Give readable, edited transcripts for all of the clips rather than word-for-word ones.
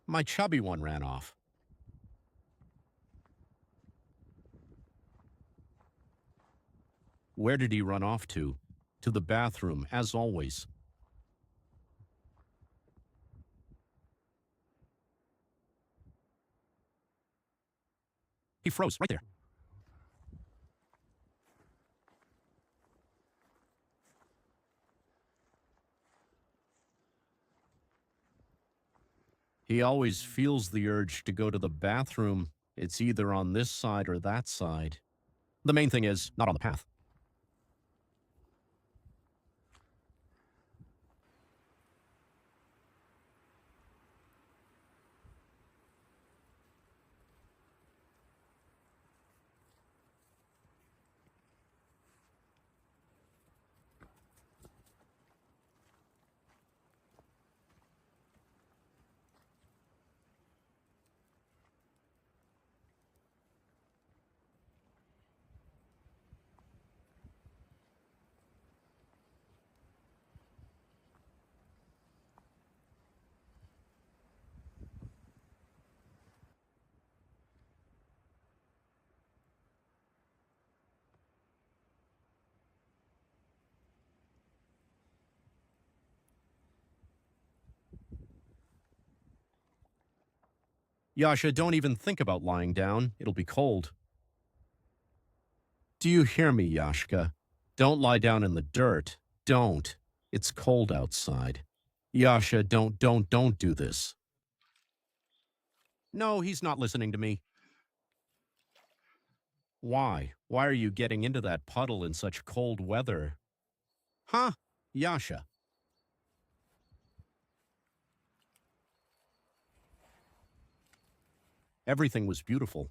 My chubby one ran off. Where did he run off to? To the bathroom, as always. He froze right there. He always feels the urge to go to the bathroom. It's either on this side or that side. The main thing is, not on the path. Yasha, don't even think about lying down. It'll be cold. Do you hear me, Yashka? Don't lie down in the dirt. Don't. It's cold outside. Yasha, don't do this. No, he's not listening to me. Why? Why are you getting into that puddle in such cold weather? Huh? Yasha. Everything was beautiful.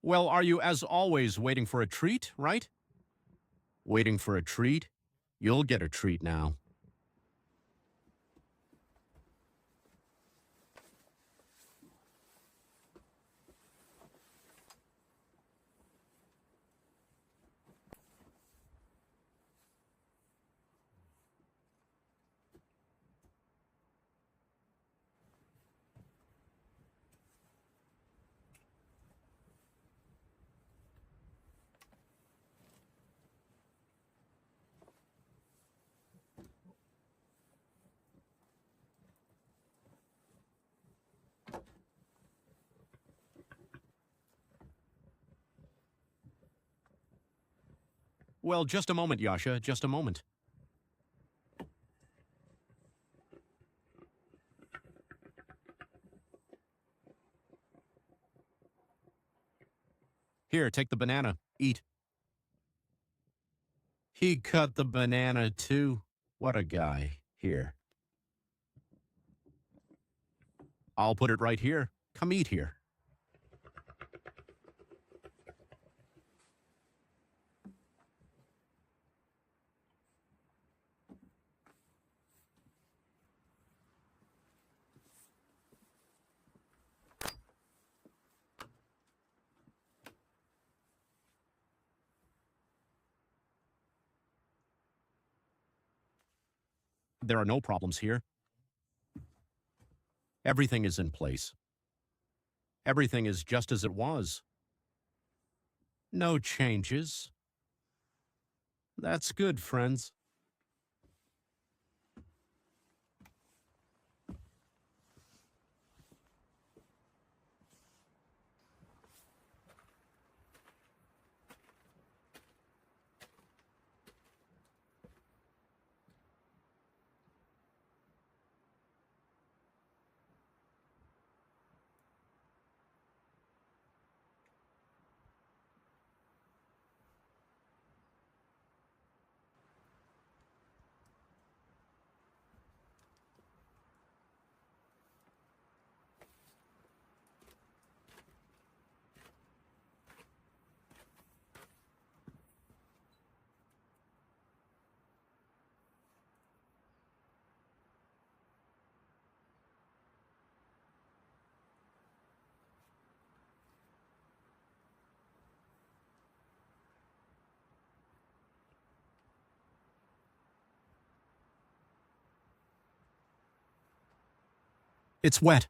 Well, are you, as always, waiting for a treat, right? Waiting for a treat? You'll get a treat now. Well, just a moment, Yasha, just a moment. Here, take the banana. Eat. He cut the banana, too. What a guy. Here. I'll put it right here. Come eat here. there are no problems here. Everything is in place. Everything is just as it was. No changes. That's good, friends. It's wet.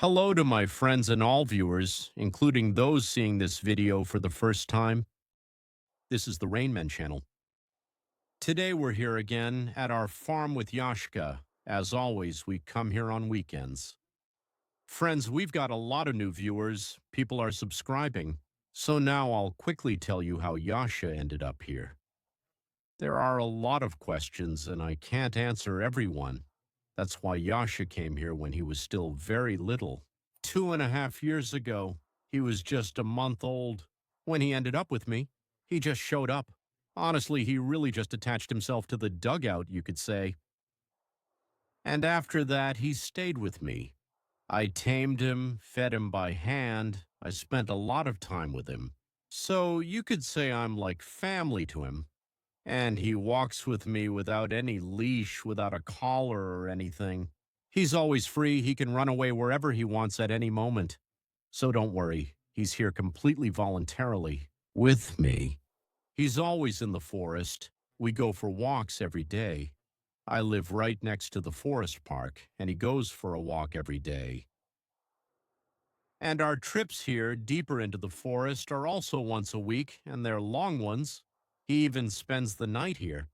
Hello to my friends and all viewers, including those seeing this video for the first time. This is the Rainman channel. Today we're here again at our farm with Yashka. As always, we come here on weekends. Friends, we've got a lot of new viewers. People are subscribing. So now I'll quickly tell you how Yasha ended up here. There are a lot of questions and I can't answer everyone. That's why Yasha came here when he was still very little. 2.5 years ago, he was just a month old. When he ended up with me, he just showed up. Honestly, he really just attached himself to the dugout, you could say. And after that, he stayed with me. I tamed him, fed him by hand. I spent a lot of time with him. So you could say I'm like family to him. And he walks with me without any leash, without a collar or anything. He's always free. He can run away wherever he wants at any moment. So don't worry. He's here completely voluntarily with me. He's always in the forest. We go for walks every day. I live right next to the forest park, and he goes for a walk every day. And our trips here deeper into the forest are also once a week, and they're long ones. He even spends the night here.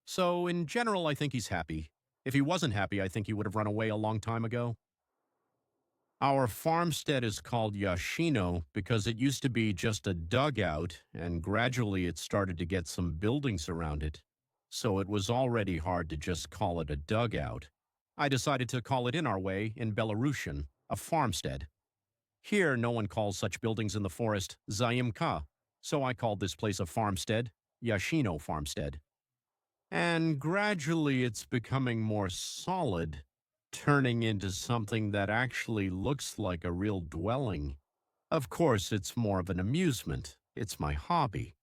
So, in general, I think he's happy. If he wasn't happy, I think he would have run away a long time ago. Our farmstead is called Yashino because it used to be just a dugout, and gradually it started to get some buildings around it. So it was already hard to just call it a dugout. I decided to call it in our way, in Belarusian, a farmstead. Here, no one calls such buildings in the forest zaimka, so I called this place a farmstead, Yashino Farmstead. And gradually it's becoming more solid, turning into something that actually looks like a real dwelling. Of course, it's more of an amusement. It's my hobby.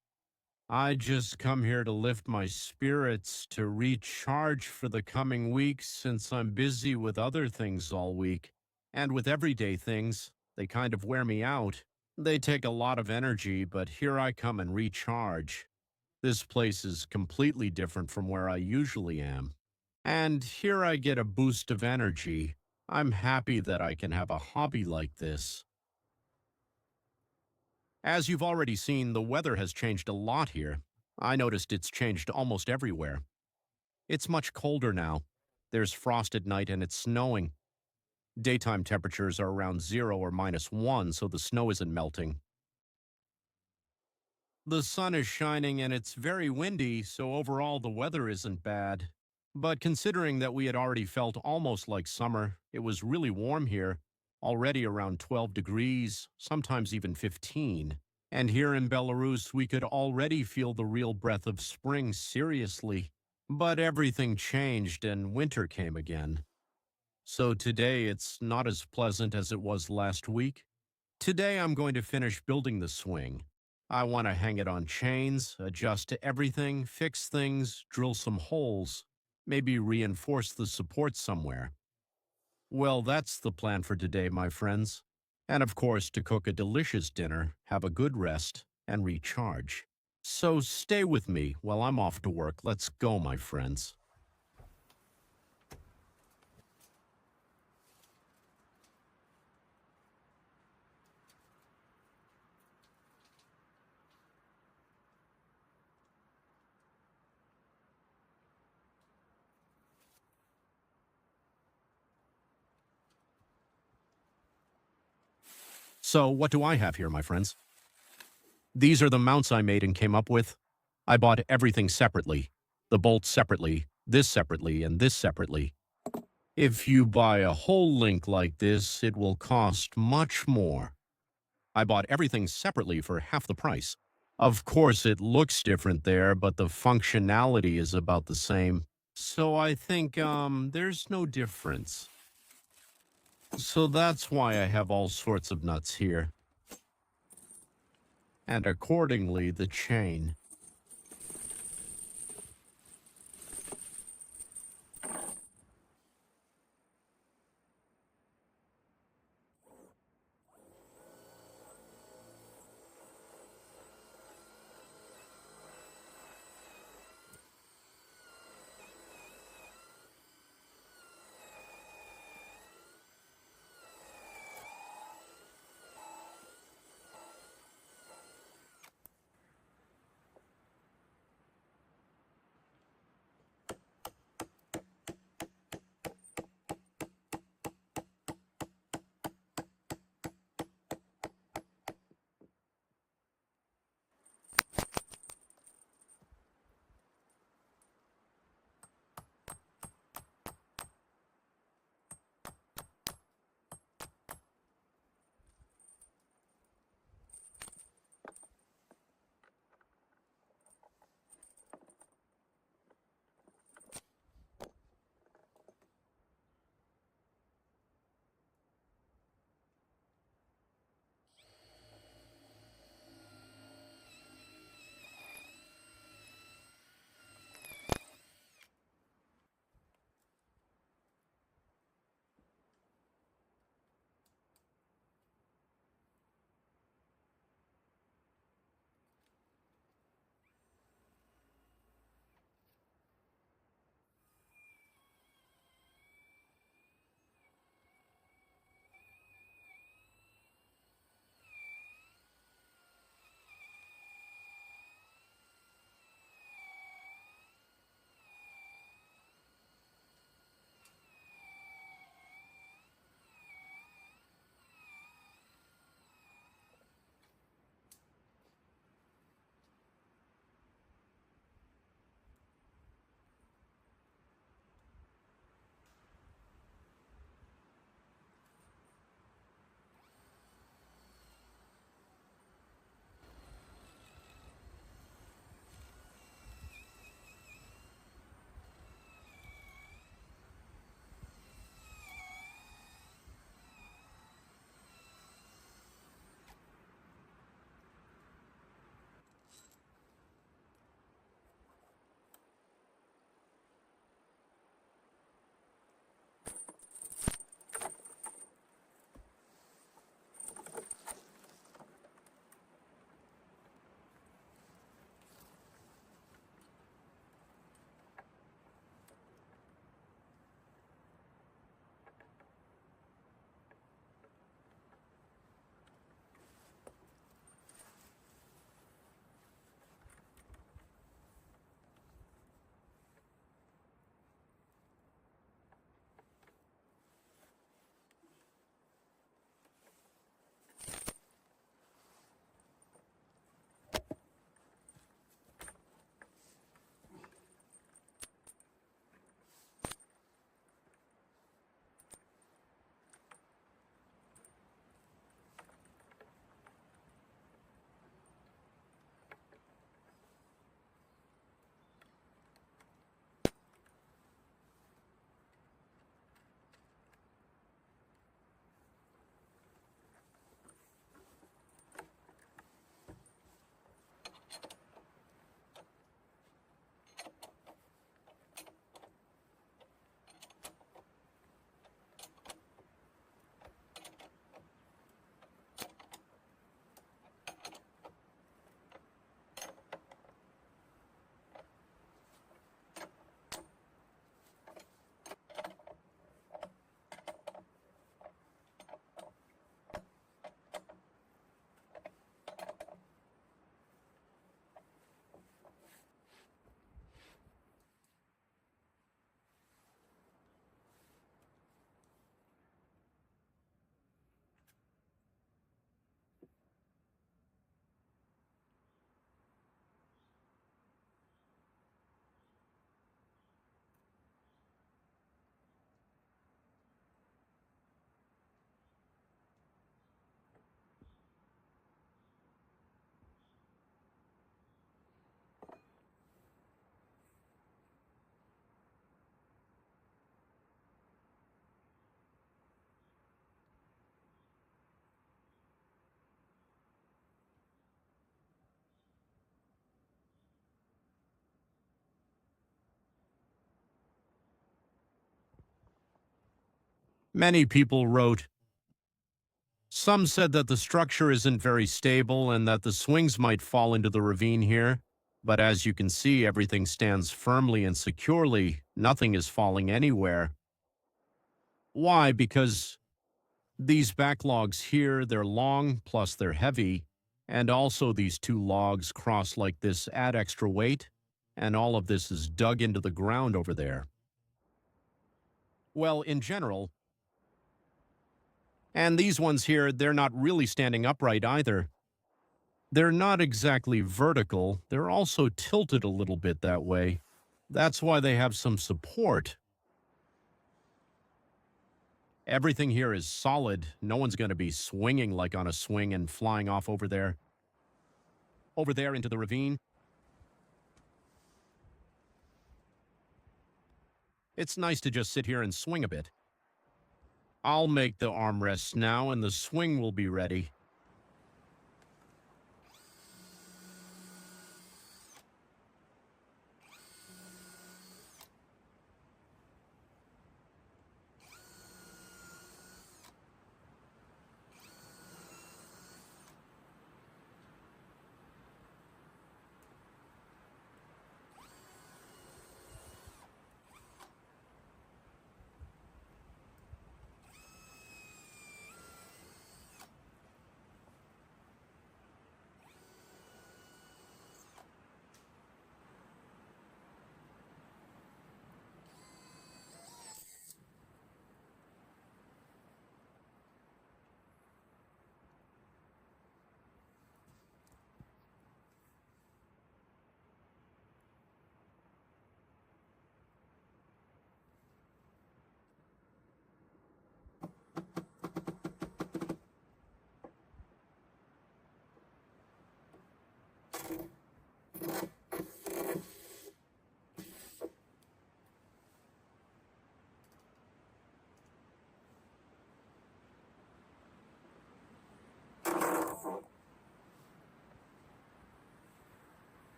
I just come here to lift my spirits, to recharge for the coming weeks since I'm busy with other things all week. And with everyday things, they kind of wear me out. They take a lot of energy, but here I come and recharge. This place is completely different from where I usually am. And here I get a boost of energy. I'm happy that I can have a hobby like this. As you've already seen, the weather has changed a lot here. I noticed it's changed almost everywhere. It's much colder now. There's frost at night and it's snowing. Daytime temperatures are around 0 or -1, so the snow isn't melting. The sun is shining and it's very windy, so overall the weather isn't bad. But considering that we had already felt almost like summer, it was really warm here, already around 12 degrees, sometimes even 15. And here in Belarus, we could already feel the real breath of spring seriously. But everything changed and winter came again. So today it's not as pleasant as it was last week. Today I'm going to finish building the swing. I want to hang it on chains, adjust to everything, fix things, drill some holes, maybe reinforce the support somewhere. Well, that's the plan for today, my friends. And of course, to cook a delicious dinner, have a good rest, and recharge. So stay with me while I'm off to work. Let's go, my friends. So what do I have here, my friends? These are the mounts I made and came up with. I bought everything separately. The bolts separately, and this separately. If you buy a whole link like this, it will cost much more. I bought everything separately for half the price. Of course, it looks different there, but the functionality is about the same. So I think, there's no difference. So that's why I have all sorts of nuts here. And accordingly, the chain. Many people wrote, some said that the structure isn't very stable and that the swings might fall into the ravine here. But as you can see, everything stands firmly and securely. Nothing is falling anywhere. Why? Because these backlogs here, they're long, plus they're heavy. And also these two logs cross like this add extra weight. And all of this is dug into the ground over there. Well, in general, and these ones here, they're not really standing upright either. They're not exactly vertical. They're also tilted a little bit that way. That's why they have some support. Everything here is solid. No one's going to be swinging like on a swing and flying off over there. Over there into the ravine. It's nice to just sit here and swing a bit. I'll make the armrests now and the swing will be ready.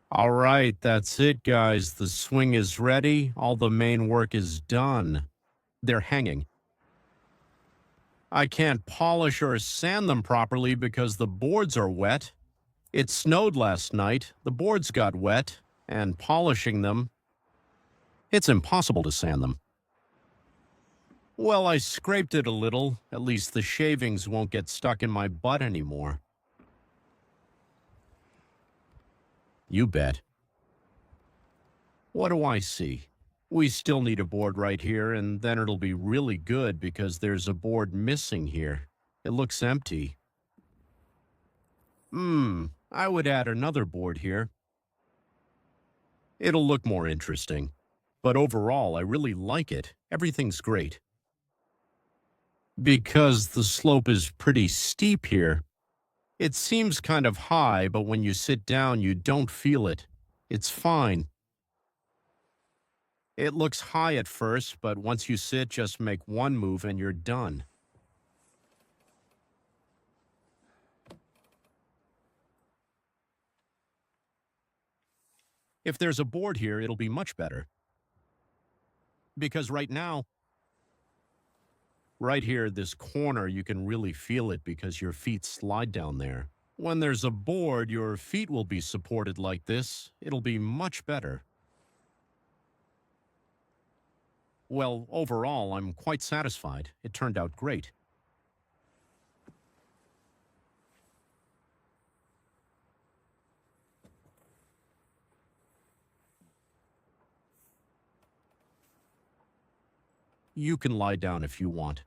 All right, that's it, guys. The swing is ready. All the main work is done. They're hanging. I can't polish or sand them properly because the boards are wet. It snowed last night. The boards got wet, and polishing them, it's impossible to sand them. Well, I scraped it a little. At least the shavings won't get stuck in my butt anymore. You bet. What do I see? We still need a board right here, and then it'll be really good because there's a board missing here. It looks empty. I would add another board here. It'll look more interesting. But overall, I really like it. Everything's great. Because the slope is pretty steep here. It seems kind of high, but when you sit down, you don't feel it. It's fine. It looks high at first, but once you sit, just make one move and you're done. If there's a board here, it'll be much better. Because right now, right here, this corner, you can really feel it because your feet slide down there. When there's a board, your feet will be supported like this. It'll be much better. Well, overall, I'm quite satisfied. It turned out great. You can lie down if you want.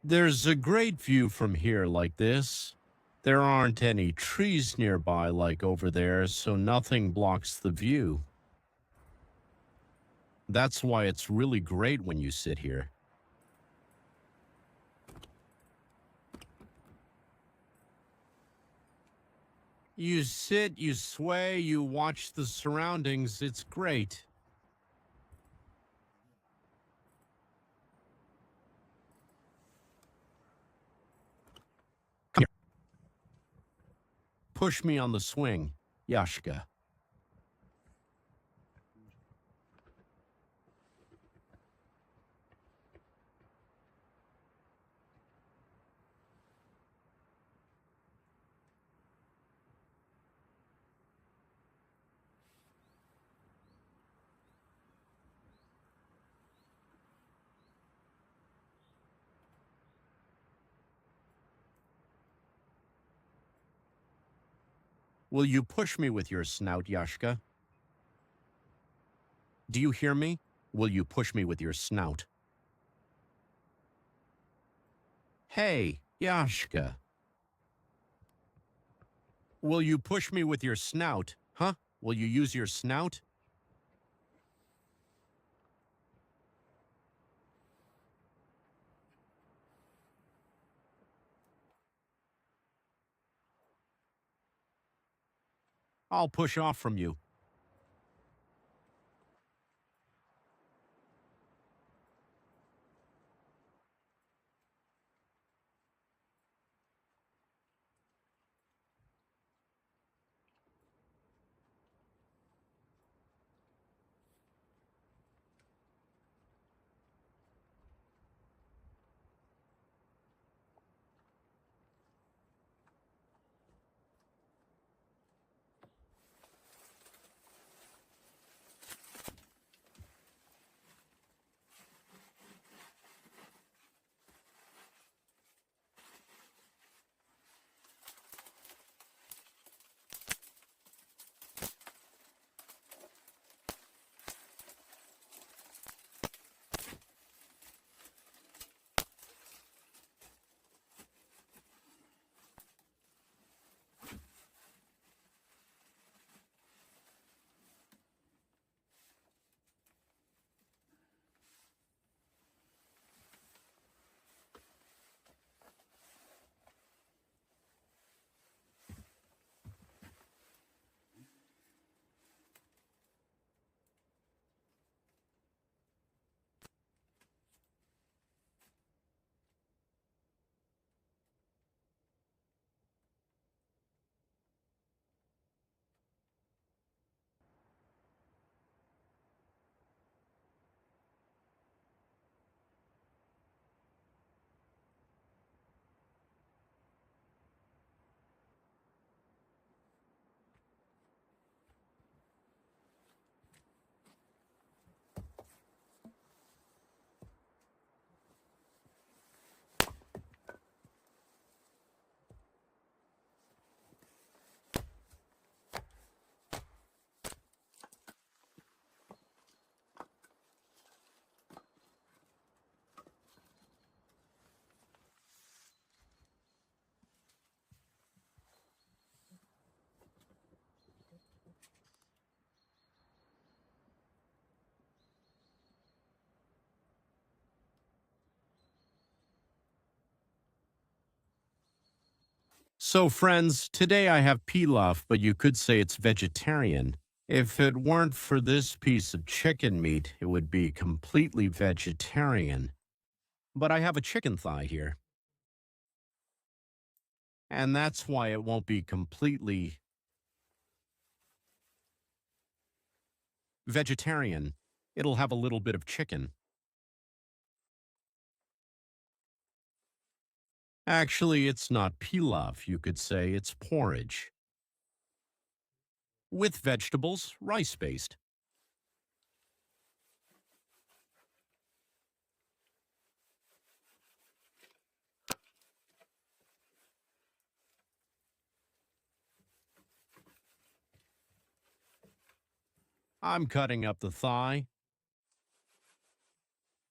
There's a great view from here like this. There aren't any trees nearby like over there, so nothing blocks the view. That's why it's really great when you sit here. You sit, you sway, you watch the surroundings. It's great. Come here. Push me on the swing, Yashka. Will you push me with your snout, Yashka? Do you hear me? Will you push me with your snout? Hey, Yashka. Will you push me with your snout? Huh? Will you use your snout? I'll push off from you. So, friends, today I have pilaf, but you could say it's vegetarian. If it weren't for this piece of chicken meat, it would be completely vegetarian. But I have a chicken thigh here, and that's why it won't be completely vegetarian. It'll have a little bit of chicken. Actually, it's not pilaf, you could say it's porridge. With vegetables, rice-based. I'm cutting up the thigh.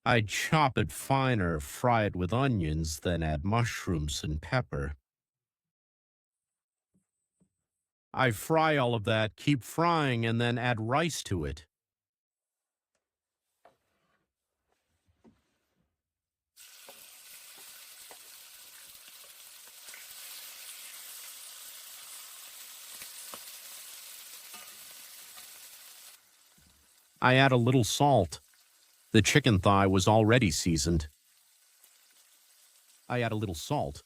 I'd chop it finer, fry it with onions, then add mushrooms and pepper. I fry all of that, keep frying, and then add rice to it. I add a little salt. The chicken thigh was already seasoned. I add a little salt.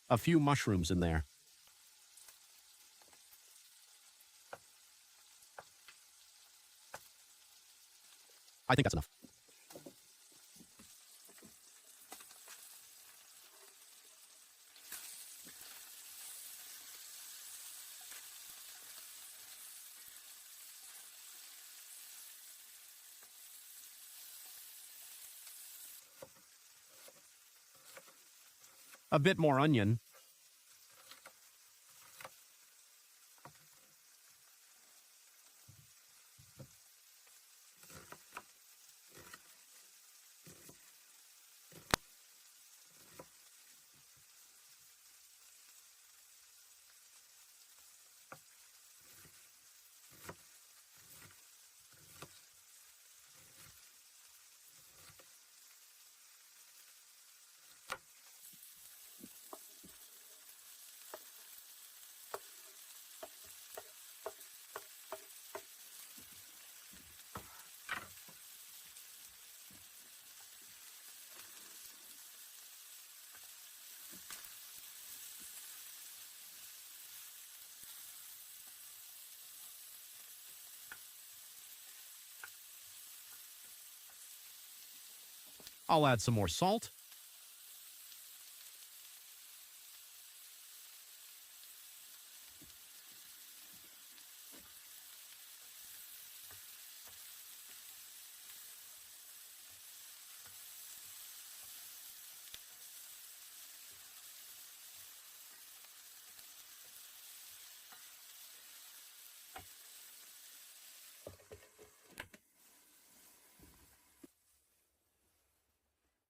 A few mushrooms in there. I think that's enough. A bit more onion. I'll add some more salt.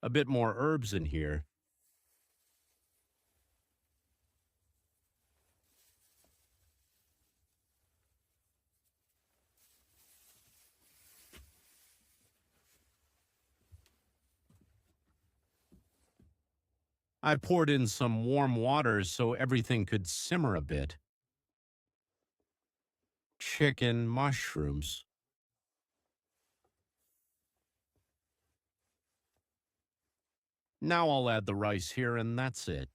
A bit more herbs in here. I poured in some warm water so everything could simmer a bit. Chicken mushrooms. Now I'll add the rice here, and that's it.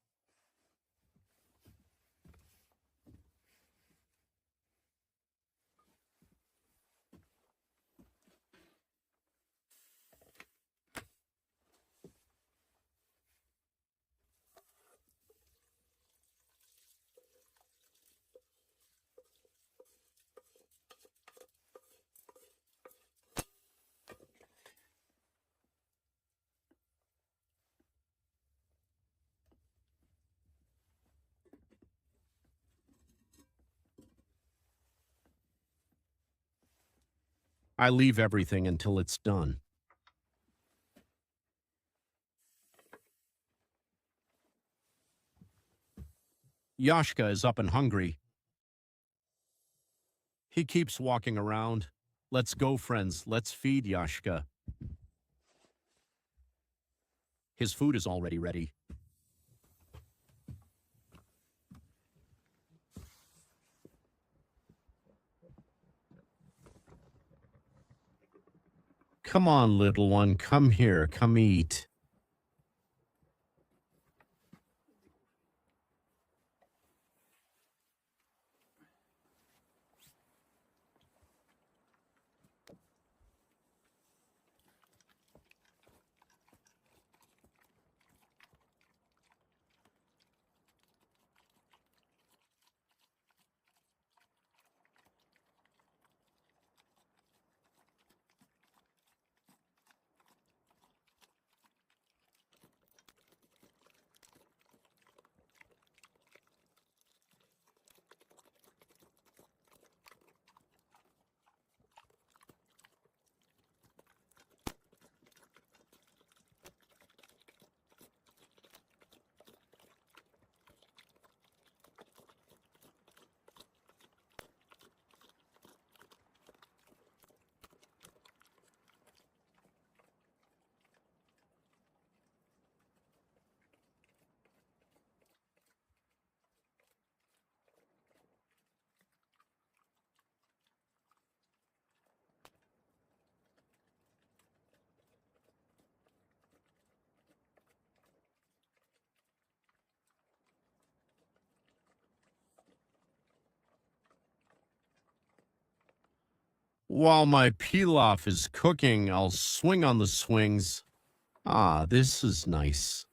I leave everything until it's done. Yashka is up and hungry. He keeps walking around. Let's go, friends. Let's feed Yashka. His food is already ready. Come on, little one. Come here. Come eat. While my pilaf is cooking, I'll swing on the swings. Ah, this is nice.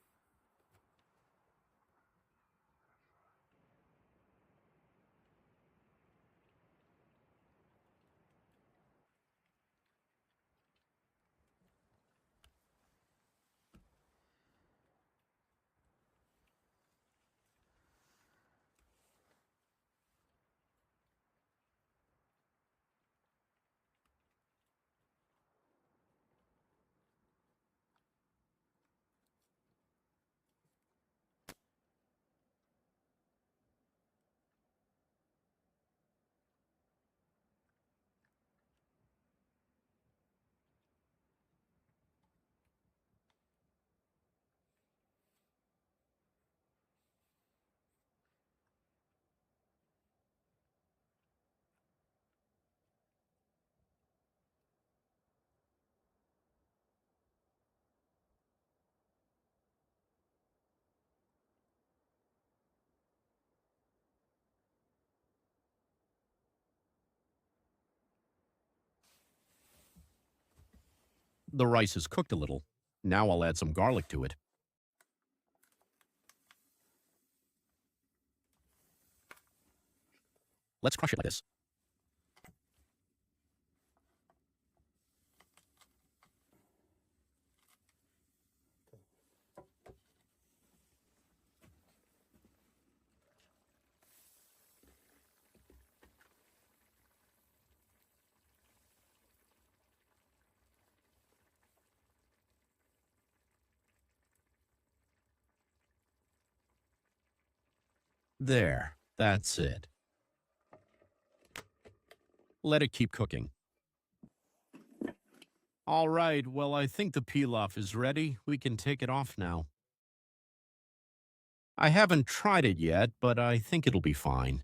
The rice is cooked a little. Now I'll add some garlic to it. Let's crush it like this. There, that's it. Let it keep cooking. All right, well, I think the pilaf is ready. We can take it off now. I haven't tried it yet, but I think it'll be fine.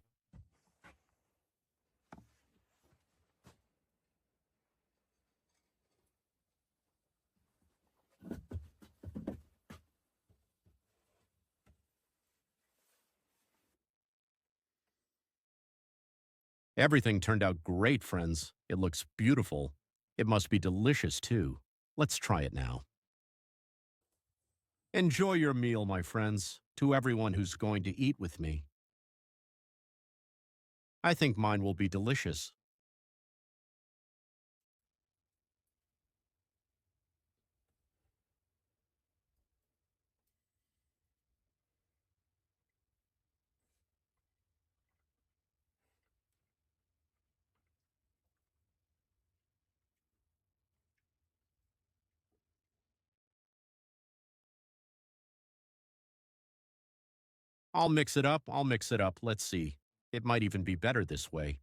Everything turned out great, friends. It looks beautiful. It must be delicious, too. Let's try it now. Enjoy your meal, my friends, to everyone who's going to eat with me. I think mine will be delicious. I'll mix it up. I'll mix it up. Let's see. It might even be better this way.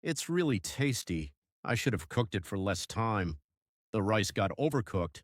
It's really tasty. I should have cooked it for less time. The rice got overcooked.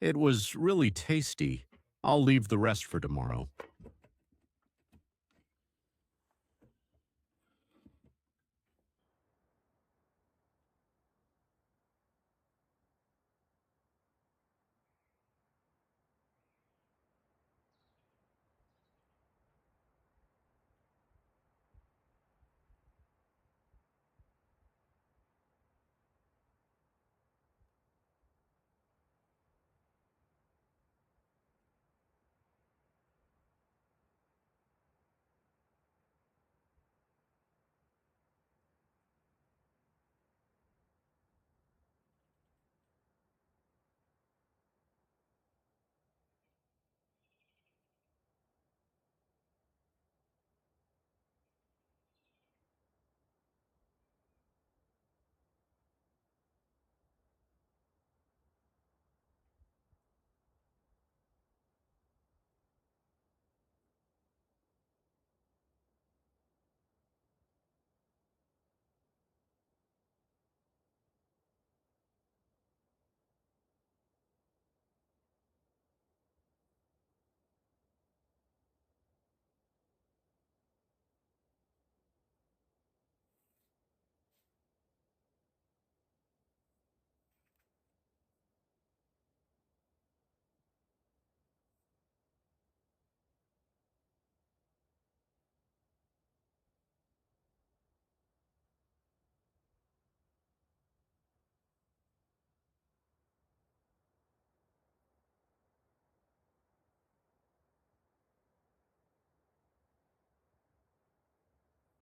It was really tasty. I'll leave the rest for tomorrow.